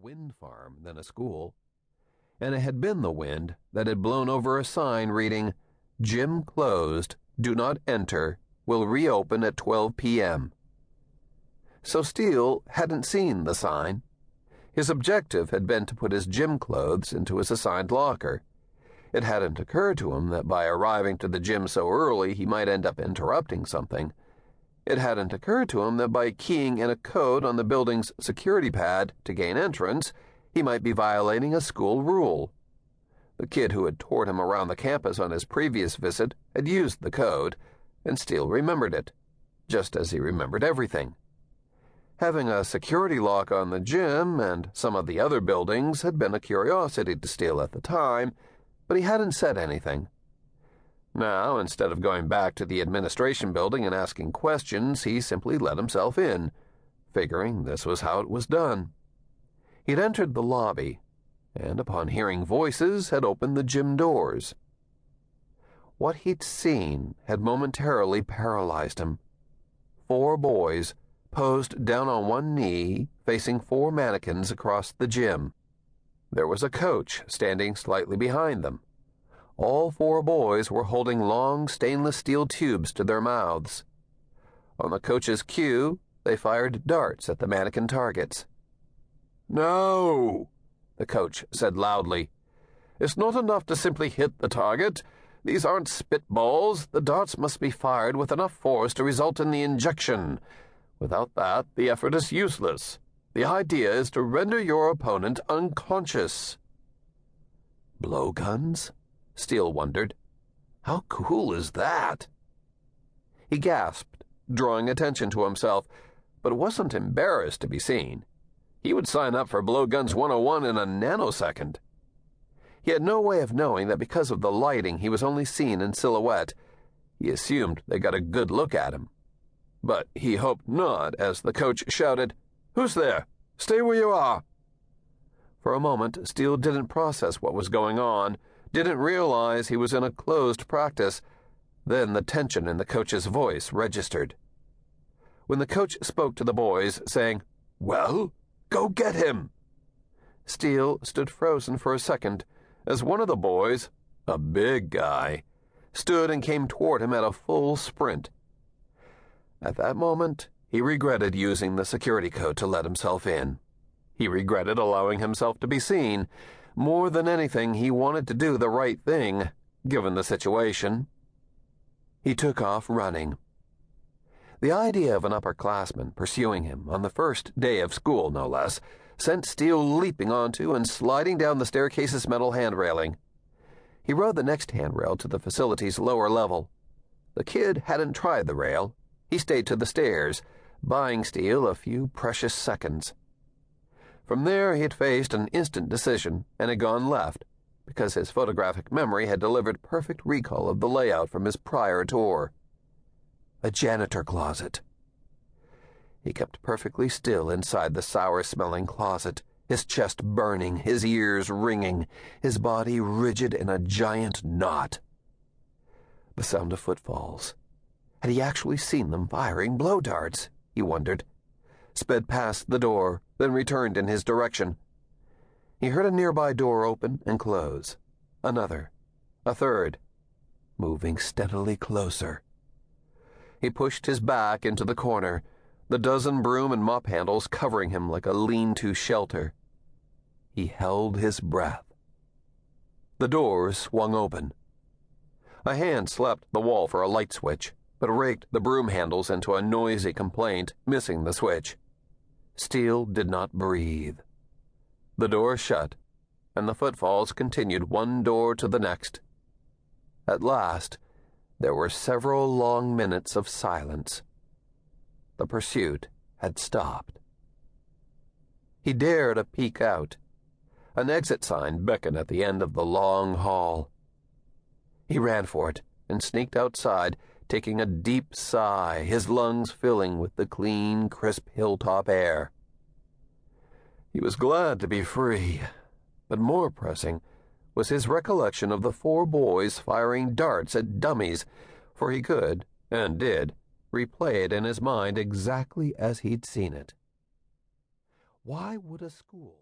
wind farm than a school, and it had been the wind that had blown over a sign reading, "Gym closed, do not enter, will reopen at 12 p.m. So Steel hadn't seen the sign. His objective had been to put his gym clothes into his assigned locker. It hadn't occurred to him that by arriving to the gym so early he might end up interrupting something. It hadn't occurred to him that by keying in a code on the building's security pad to gain entrance, he might be violating a school rule. The kid who had toured him around the campus on his previous visit had used the code, and Steel remembered it, just as he remembered everything. Having a security lock on the gym and some of the other buildings had been a curiosity to Steel at the time, but he hadn't said anything. Now, instead of going back to the administration building and asking questions, he simply let himself in, figuring this was how it was done. He'd entered the lobby, and upon hearing voices had opened the gym doors. What he'd seen had momentarily paralyzed him. 4 boys, posed down on one knee, facing 4 mannequins across the gym. There was a coach standing slightly behind them. All 4 boys were holding long stainless steel tubes to their mouths. On the coach's cue, they fired darts at the mannequin targets. "No," the coach said loudly. "It's not enough to simply hit the target. These aren't spitballs. The darts must be fired with enough force to result in the injection. Without that, the effort is useless. The idea is to render your opponent unconscious." Blowguns? Steel wondered. How cool is that? He gasped, drawing attention to himself, but wasn't embarrassed to be seen. He would sign up for Blowguns 101 in a nanosecond. He had no way of knowing that because of the lighting he was only seen in silhouette. He assumed they got a good look at him. But he hoped not as the coach shouted, "Who's there? Stay where you are." For a moment, Steel didn't process what was going on, didn't realize he was in a closed practice. Then the tension in the coach's voice registered. When the coach spoke to the boys, saying, "Well, go get him," Steel stood frozen for a second as one of the boys, a big guy, stood and came toward him at a full sprint. At that moment, he regretted using the security code to let himself in. He regretted allowing himself to be seen. More than anything, he wanted to do the right thing, given the situation. He took off running. The idea of an upperclassman pursuing him on the first day of school, no less, sent Steel leaping onto and sliding down the staircase's metal handrailing. He rode the next handrail to the facility's lower level. The kid hadn't tried the rail. He stayed to the stairs, buying Steel a few precious seconds. From there he had faced an instant decision and had gone left, because his photographic memory had delivered perfect recall of the layout from his prior tour. A janitor closet. He kept perfectly still inside the sour-smelling closet, his chest burning, his ears ringing, his body rigid in a giant knot. The sound of footfalls. Had he actually seen them firing blow darts? He wondered. Sped past the door, then returned in his direction. He heard a nearby door open and close. Another. A third. Moving steadily closer. He pushed his back into the corner, the dozen broom and mop handles covering him like a lean-to shelter. He held his breath. The doors swung open. A hand slapped the wall for a light switch, but raked the broom handles into a noisy complaint, missing the switch. Steel did not breathe. The door shut, and the footfalls continued one door to the next. At last, there were several long minutes of silence. The pursuit had stopped. He dared a peek out. An exit sign beckoned at the end of the long hall. He ran for it and sneaked outside, taking a deep sigh, his lungs filling with the clean, crisp hilltop air. He was glad to be free, but more pressing was his recollection of the 4 boys firing darts at dummies, for he could, and did, replay it in his mind exactly as he'd seen it. Why would a school